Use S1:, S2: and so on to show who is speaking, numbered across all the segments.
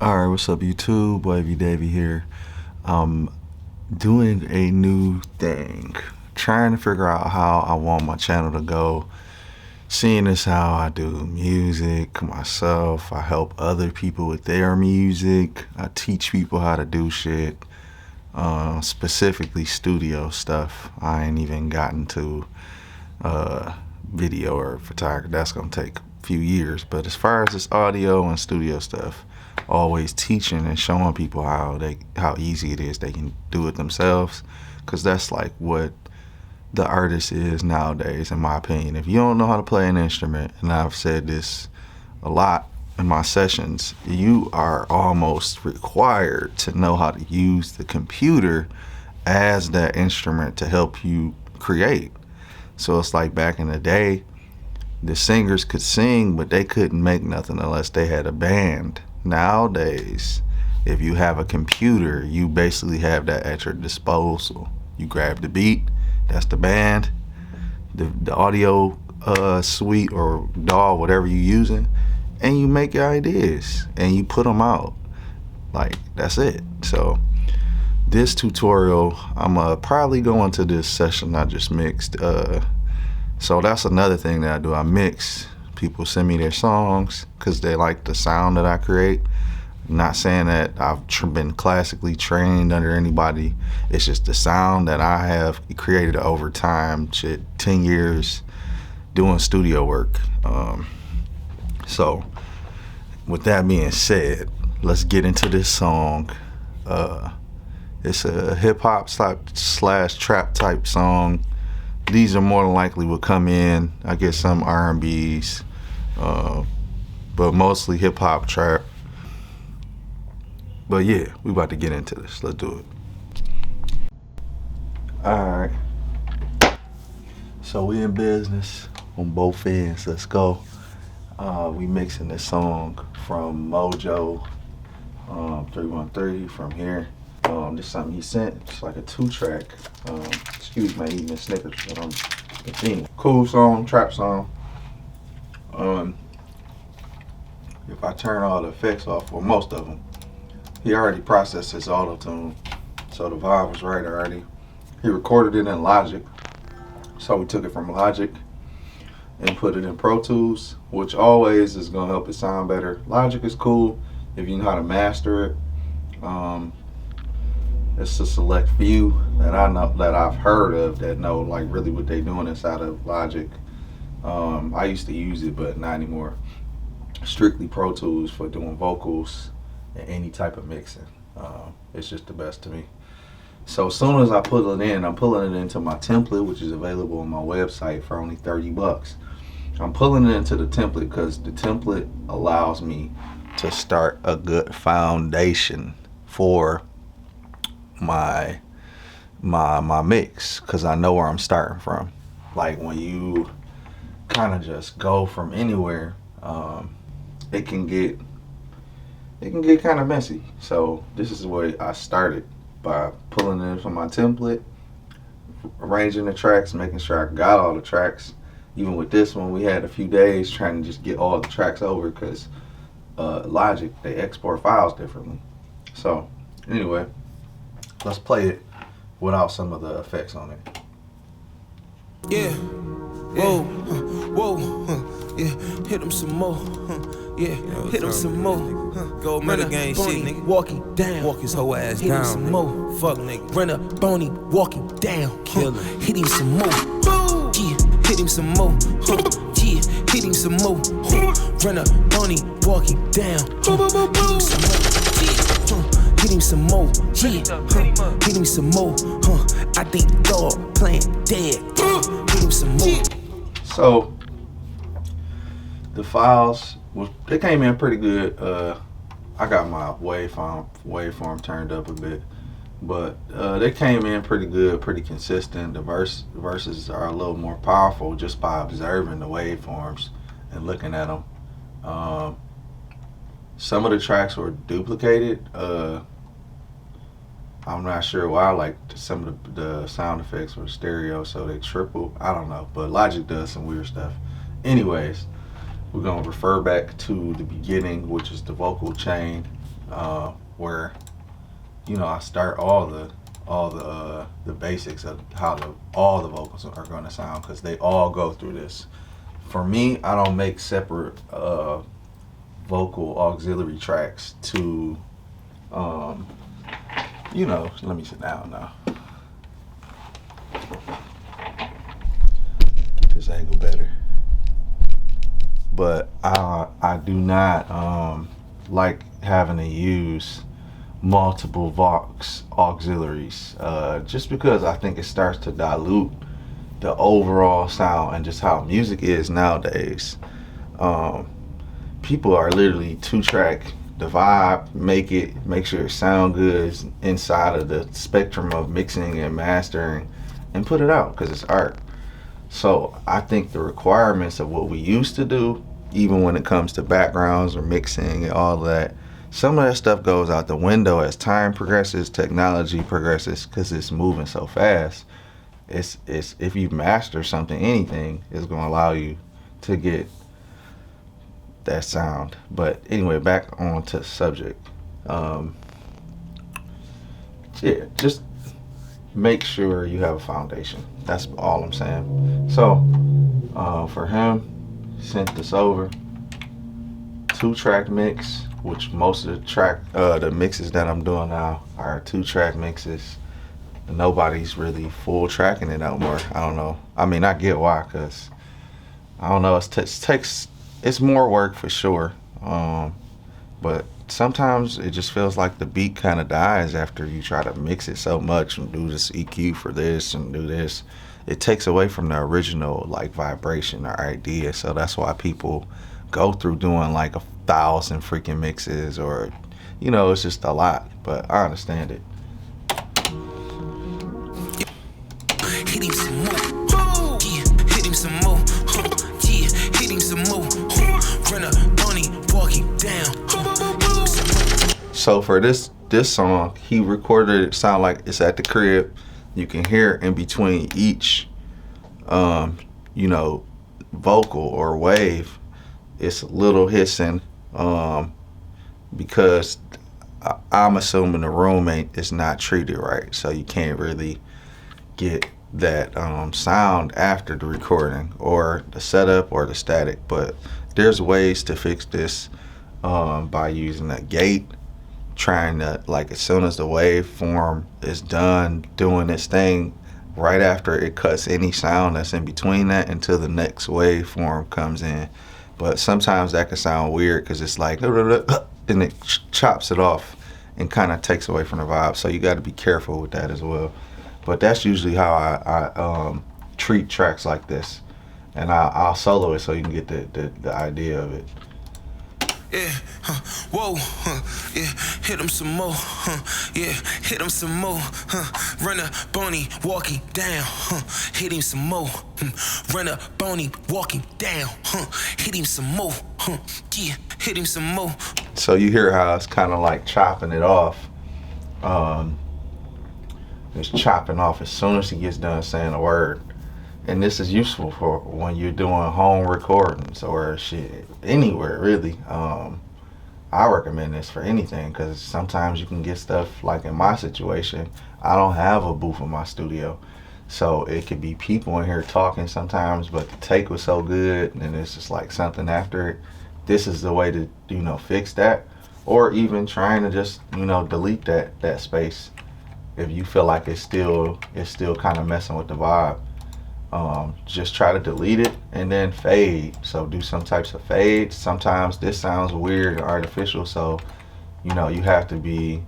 S1: Alright, what's up YouTube? Wavy Davy here. I'm doing a new thing. Trying to figure out how I want my channel to go. Seeing as how I do music myself, I help other people with their music. I teach people how to do shit. Specifically studio stuff. I ain't even gotten to video or photography. That's gonna take a few years. But as far as this audio and studio stuff, always teaching and showing people how easy it is. They can do it themselves, because that's like what the artist is nowadays, in my opinion. If you don't know how to play an instrument, and I've said this a lot in my sessions, you are almost required to know how to use the computer as that instrument to help you create. So it's like back in the day, the singers could sing, but they couldn't make nothing unless they had a band. Nowadays, if you have a computer, you basically have that at your disposal. You grab the beat, that's the band, the audio suite or DAW, whatever you're using, and you make your ideas and you put them out. Like, that's it. So this tutorial, I'm probably going to this session I just mixed. So that's another thing that I do. I mix. People send me their songs because they like the sound that I create. Not saying that I've been classically trained under anybody. It's just the sound that I have created over time. Shit, 10 years doing studio work. So with that being said, let's get into this song. It's a hip hop slash trap type song. These are more than likely will come in. I get some R&Bs, but mostly hip hop, trap. But yeah, we about to get into this. Let's do it. All right. So we in business on both ends. Let's go. We mixing this song from Mojo 313 from here. This is something he sent. It's like a 2-track. Excuse my eating Snickers, but I'm eating. Cool song, trap song. If I turn all the effects off, or most of them, he already processed his auto-tune, so the vibe was right already. He recorded it in Logic, so we took it from Logic and put it in Pro Tools, which always is gonna help it sound better. Logic is cool if you know how to master it. It's a select few that I know, that I've heard of, that know like really what they're doing inside of Logic. I used to use it, but not anymore. Strictly Pro Tools for doing vocals and any type of mixing. It's just the best to me. So as soon as I put it in, I'm pulling it into my template, which is available on my website for only 30 bucks. I'm pulling it into the template because the template allows me to start a good foundation for my mix, because I know where I'm starting from. Like when you kind of just go from anywhere, it can get kind of messy. So this is the way I started, by pulling it from my template, arranging the tracks, making sure I got all the tracks. Even with this one, we had a few days trying to just get all the tracks over, because Logic, they export files differently. So anyway, let's play it without some of the effects on it.
S2: Yeah, whoa, whoa, yeah, hit him some more, yeah, hit him some more. Go murder gang shit, nigga. Walking down, walk his whole ass down. Hit him some more, fuck nigga. Run up, Boney, walking down, kill him. Hit him some more, yeah, hit him some more, yeah, hit him some more. Run up, Boney, walking down, hit him some more, yeah. Hit him some more, yeah, hit him some more, I think the dog playing dead, hit him some more.
S1: So the files, they came in pretty good. I got my waveform turned up a bit, but they came in pretty good, pretty consistent. The verses are a little more powerful just by observing the waveforms and looking at them. Some of the tracks were duplicated. I'm not sure why. Like some of the sound effects were stereo, so they triple. I don't know, but Logic does some weird stuff. Anyways, we're gonna refer back to the beginning, which is the vocal chain. where I start all the basics of how all the vocals are going to sound, because they all go through this. For me, I don't make separate vocal auxiliary tracks to let me sit down now. Get this angle better. But I do not like having to use multiple Vox auxiliaries, just because I think it starts to dilute the overall sound and just how music is nowadays. People are literally 2-track, the vibe, make sure it sound good inside of the spectrum of mixing and mastering, and put it out because it's art. So I think the requirements of what we used to do, even when it comes to backgrounds or mixing and all of that, some of that stuff goes out the window as time progresses, technology progresses, because it's moving so fast. It's if you master something, anything, it's going to allow you to get that sound. But anyway, back on to the subject. Just make sure you have a foundation. That's all I'm saying. So for him, sent this over, 2-track mix, which most of the mixes that I'm doing now are 2-track mixes. Nobody's really full tracking it no more. I don't know. I mean, I get why, because I don't know. It's more work for sure. But sometimes it just feels like the beat kind of dies after you try to mix it so much and do this EQ for this and do this. It takes away from the original vibration or idea. So that's why people go through doing 1,000 freaking mixes, or it's just a lot. But I understand it.
S2: Hit him some more. Yeah, hit him some more. Yeah, hit him some more. Run up on him, walking down.
S1: So for this song, he recorded it sound like it's at the crib. You can hear in between each vocal or wave, it's a little hissing, because I'm assuming the room is not treated right, so you can't really get that sound after the recording or the setup or the static. But there's ways to fix this by using a gate, trying to, as soon as the waveform is done doing its thing, right after it cuts any sound that's in between that until the next waveform comes in. But sometimes that can sound weird because it's and it chops it off and kind of takes away from the vibe. So you got to be careful with that as well. But that's usually how I treat tracks like this, and I'll solo it so you can get the idea of it.
S2: Yeah, whoa, yeah, hit him some more, yeah, hit him some more, run up on him, walking down, hit him some more, run up on him, walking down, hit him some more, yeah, hit him some more.
S1: So you hear how it's kind of chopping it off. It's chopping off as soon as he gets done saying a word. And this is useful for when you're doing home recordings or shit, anywhere really. I recommend this for anything, because sometimes you can get stuff in my situation. I don't have a booth in my studio, so it could be people in here talking sometimes, but the take was so good and it's just something after it. This is the way to fix that, or even trying to just delete that space if you feel like it's still kind of messing with the vibe. Just try to delete it and then fade. So do some types of fades. Sometimes this sounds weird and artificial, so you have to be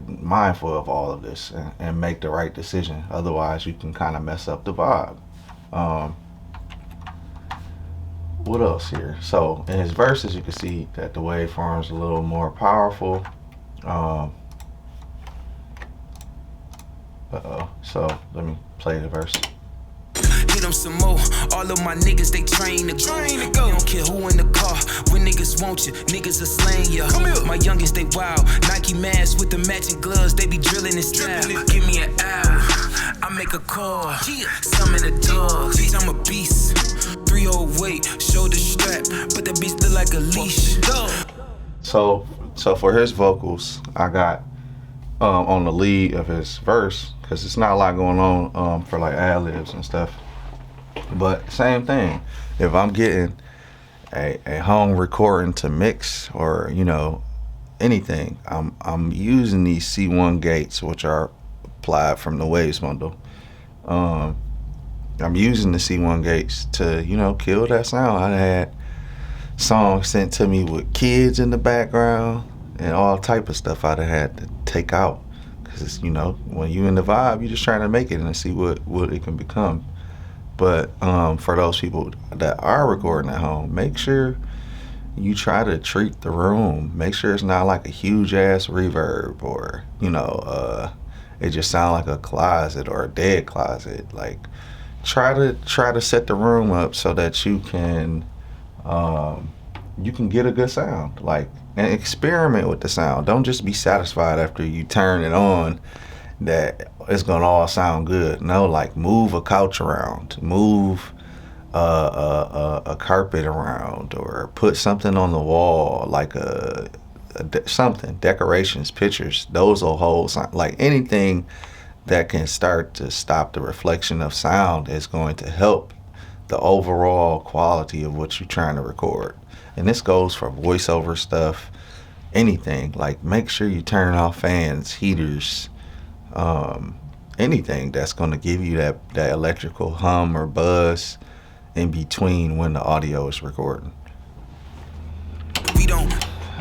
S1: mindful of all of this and make the right decision. Otherwise you can kind of mess up the vibe. What else here? So in his verses you can see that the waveform's a little more powerful. So let me play the verse.
S2: Hit them some more. All of my niggas, they train to go. You don't care who in the car. When niggas want you, niggas are slaying you. My youngest, they wild. Nike masks with the matching gloves, they be drilling in style. Give me an hour, I make a call. Summon the dogs, bitch, I'm a beast. 308, shoulder strap, but that bitch look like a leash.
S1: So So for his vocals, I got on the lead of his verse because it's not a lot going on for like ad-libs and stuff. But same thing. If I'm getting a home recording to mix or anything, I'm using these C1 gates, which are applied from the Waves bundle. Um, I'm using the C1 gates to kill that sound. I had songs sent to me with kids in the background and all type of stuff I'd have had to take out because when you in the vibe, you're just trying to make it and see what it can become. But for those people that are recording at home, make sure you try to treat the room. Make sure it's not like a huge ass reverb or it just sound like a closet or a dead closet. Like try to set the room up so that you can get a good sound. Like, and experiment with the sound. Don't just be satisfied after you turn it on that it's gonna all sound good. No, like move a couch around, move a carpet around, or put something on the wall, like something, decorations, pictures. Those will hold sound. Like anything that can start to stop the reflection of sound is going to help the overall quality of what you're trying to record. And this goes for voiceover stuff, anything. Like make sure you turn off fans, heaters, anything that's going to give you that electrical hum or buzz in between when the audio is recording.
S2: We don't.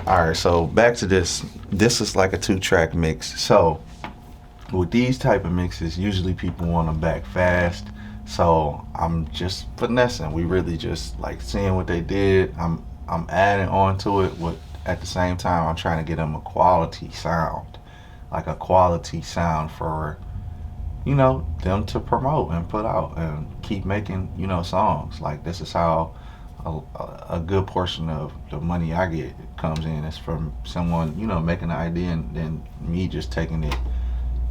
S1: All right, so back to this. This is like a 2-track mix. So with these type of mixes, usually people want them back fast. So I'm just finessing. We really just like seeing what they did. I'm adding on to it. With at the same time, I'm trying to get them a quality sound, like a quality sound for them to promote and put out and keep making songs. Like this is how a good portion of the money I get comes in. It's from someone making an idea and then me just taking it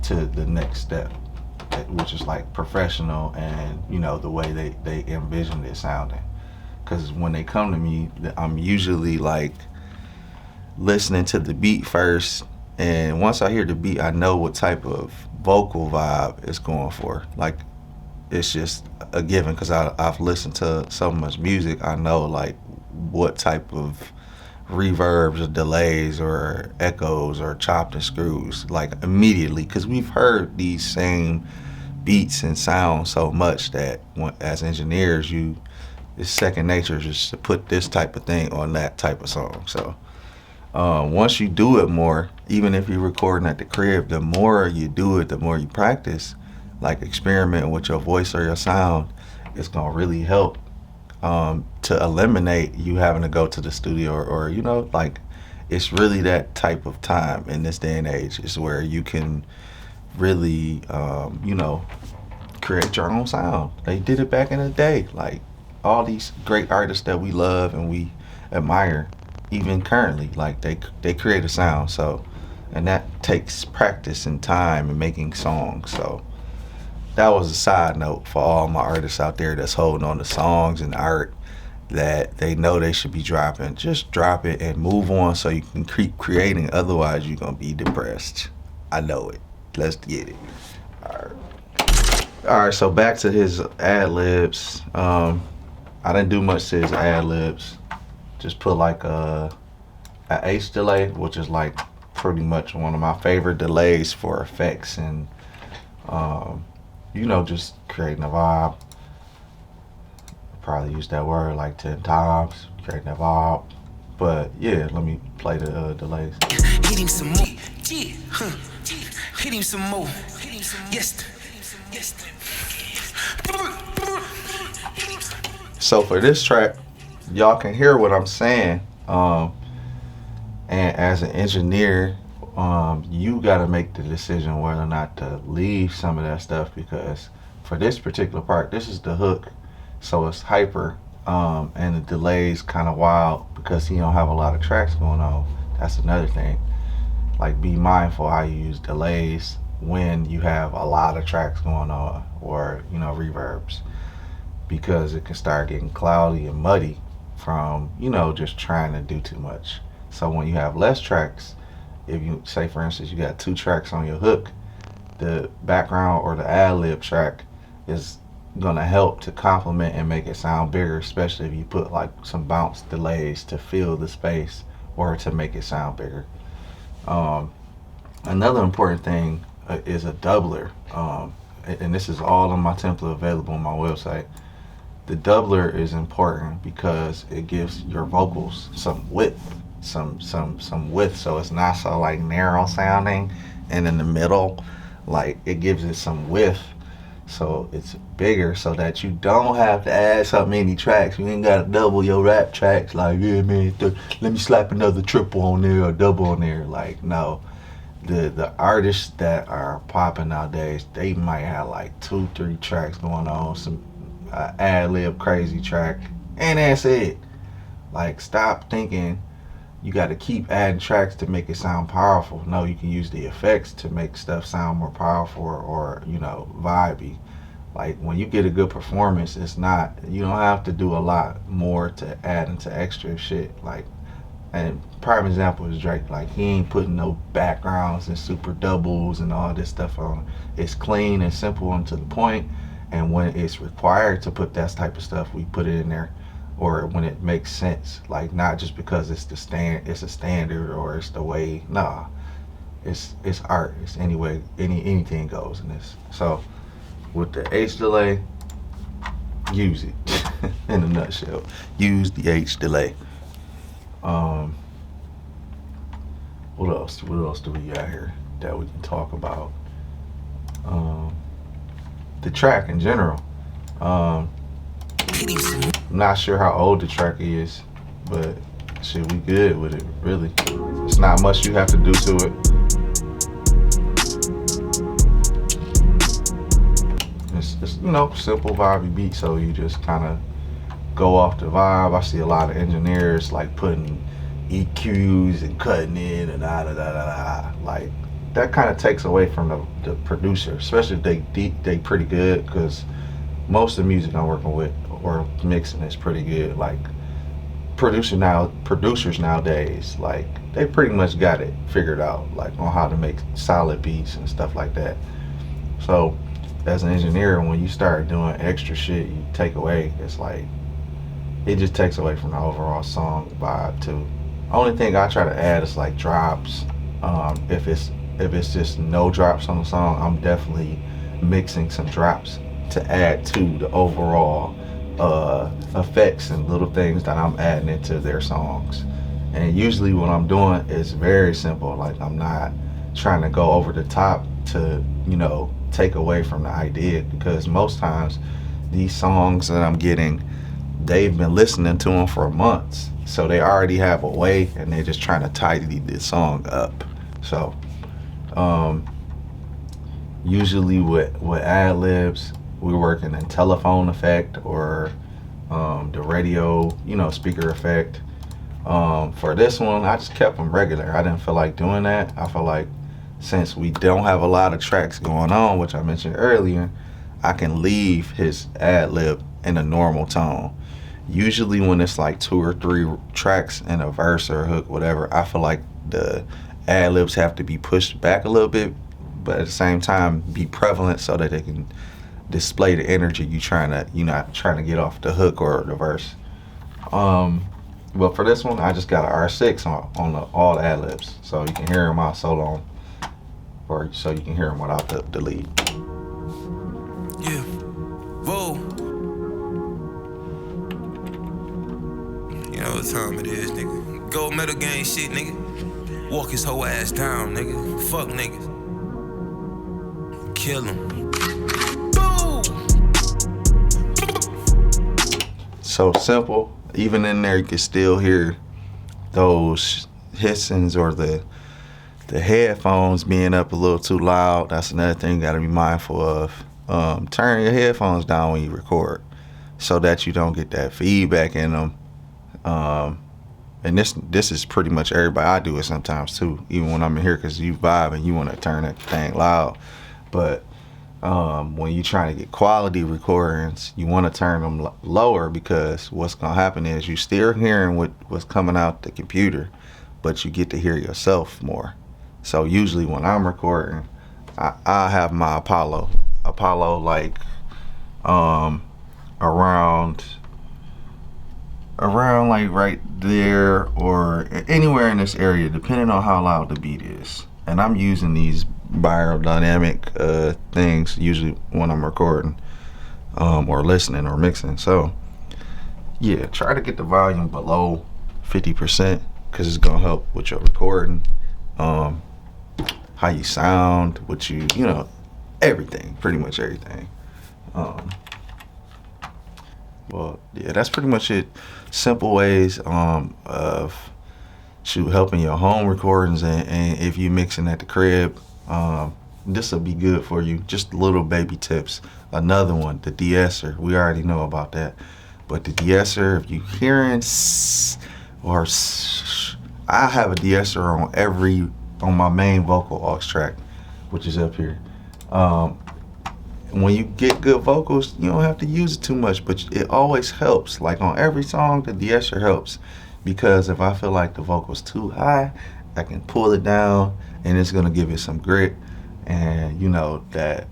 S1: to the next step, which is like professional and the way they envision it sounding. Because when they come to me, I'm usually like listening to the beat first, and once I hear the beat, I know what type of vocal vibe it's going for. Like it's just a given because I've listened to so much music. I know like what type of reverbs or delays or echoes or chopped and screws, like immediately, because we've heard these same beats and sounds so much that as engineers, it's second nature just to put this type of thing on that type of song. So once you do it more, even if you're recording at the crib, the more you do it, the more you practice, like experimenting with your voice or your sound, it's gonna really help to eliminate you having to go to the studio or like it's really that type of time in this day and age is where you can really create your own sound. They did it back in the day. Like all these great artists that we love and we admire, even currently, like they create a sound. So, and that takes practice and time and making songs. So that was a side note for all my artists out there that's holding on to songs and art that they know they should be dropping. Just drop it and move on so you can keep creating. Otherwise, you're going to be depressed. I know it. Let's get it. All right, so back to his ad-libs. I didn't do much to his ad-libs. Just put like a H delay, which is like pretty much one of my favorite delays for effects and just creating a vibe. Probably use that word like 10 times, creating a vibe. But yeah, let me play the delays.
S2: Hit him some more. Yeah. Hit him some more. Yes.
S1: So for this track, y'all can hear what I'm saying. And as an engineer, you got to make the decision whether or not to leave some of that stuff, because for this particular part, this is the hook, so it's hyper, and the delay's kind of wild because he don't have a lot of tracks going on. That's another thing. Like, be mindful how you use delays when you have a lot of tracks going on, or reverbs, because it can start getting cloudy and muddy from just trying to do too much. So when you have less tracks, if you say for instance you got 2 tracks on your hook, the background or the ad-lib track is gonna help to complement and make it sound bigger, especially if you put like some bounce delays to fill the space or to make it sound bigger. Um, Another important thing is a doubler, and this is all on my template available on my website. The doubler is important because it gives your vocals some width, some width, so it's not so like narrow sounding, and in the middle, like it gives it some width, so it's bigger, so that you don't have to add so many tracks. You ain't gotta double your rap tracks. Like, yeah, man, let me slap another triple on there or double on there. Like, no. The artists that are popping nowadays, they might have like 2 3 tracks going on, some ad lib crazy track, and that's it. Like, stop thinking you got to keep adding tracks to make it sound powerful. No, you can use the effects to make stuff sound more powerful, or vibey. Like, when you get a good performance, it's not, you don't have to do a lot more to add into extra shit. Like, and prime example is Drake. Like, he ain't putting no backgrounds and super doubles and all this stuff on. It's clean and simple and to the point. And when it's required to put that type of stuff, we put it in there. Or when it makes sense, like not just because it's it's a standard or it's the way. Nah, it's art. It's anyway, anything goes in this. So with the H delay, use it. In a nutshell, use the H delay. What else? What else do we got here that we can talk about? The track in general. I'm not sure how old the track is, but shit, we good with it, really. It's not much you have to do to it. It's simple vibey beat, so you just kind of go off the vibe. I see a lot of engineers like putting EQs and cutting in and da da da da da. Like, that kind of takes away from the producer, especially if they pretty good, because most of the music I'm working with or mixing is pretty good. Like, producers nowadays, like, they pretty much got it figured out, like on how to make solid beats and stuff like that. So as an engineer, when you start doing extra shit, you take away, it's like, it just takes away from the overall song vibe too. Only thing I try to add is like drops. If it's just no drops on the song, I'm definitely mixing some drops to add to the overall effects and little things that I'm adding into their songs. And usually what I'm doing is very simple. Like, I'm not trying to go over the top to take away from the idea, because most times these songs that I'm getting, they've been listening to them for months, so they already have a way, and they're just trying to tidy the song up. So usually with ad-libs, we're working in telephone effect or the radio speaker effect. For this one, I just kept them regular. I didn't feel like doing that. I feel like since we don't have a lot of tracks going on, which I mentioned earlier, I can leave his ad-lib in a normal tone. Usually when it's like 2 or 3 tracks in a verse or a hook, whatever, I feel like the ad-libs have to be pushed back a little bit, but at the same time be prevalent so that they can display the energy you're not trying to get off the hook or the verse. But for this one, I just got an R6 on all the ad-libs, so you can hear them out solo, or so you can hear them without the lead.
S2: Yeah, whoa. You know what time it is, nigga. Gold medal gang shit, nigga. Walk his whole ass down, nigga. Fuck niggas. Kill him.
S1: So simple. Even in there, you can still hear those hissings or the headphones being up a little too loud. That's another thing you got to be mindful of. Turn your headphones down when you record so that you don't get that feedback in them. And this is pretty much everybody. I do it sometimes too, even when I'm in here, because you vibe and you want to turn that thing loud. But when you're trying to get quality recordings, you want to turn them lower, because what's going to happen is you still hearing what's coming out the computer, but you get to hear yourself more. So usually when I'm recording, I have my Apollo like around like right there or anywhere in this area, depending on how loud the beat is. And I'm using these biodynamic things usually when I'm recording or listening or mixing. So yeah, try to get the volume below 50% because it's gonna help with your recording, how you sound, what you know, everything, pretty much everything. Well, yeah, that's pretty much it. Simple ways of helping your home recordings, and if you mixing at the crib, this will be good for you. Just little baby tips. Another one, the de-esser. We already know about that, but the de-esser, if you hearing or I have a de-esser on my main vocal aux track, which is up here. When you get good vocals, you don't have to use it too much, but it always helps. Like on every song, the de-esser helps, because if I feel like the vocal's too high, I can pull it down and it's gonna give it some grit, and you know that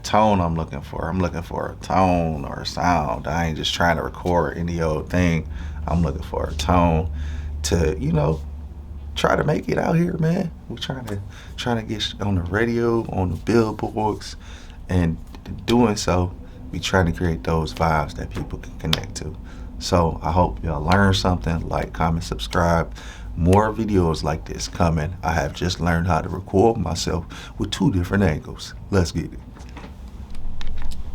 S1: tone I'm looking for. I'm looking for a tone or a sound. I ain't just trying to record any old thing. I'm looking for a tone to, you know, try to make it out here, man. We're trying to get on the radio, on the billboards, and doing so, we trying to create those vibes that people can connect to. So I hope y'all learned something. Like, comment, subscribe. More videos like this coming. I have just learned how to record myself with 2 different angles. Let's get it.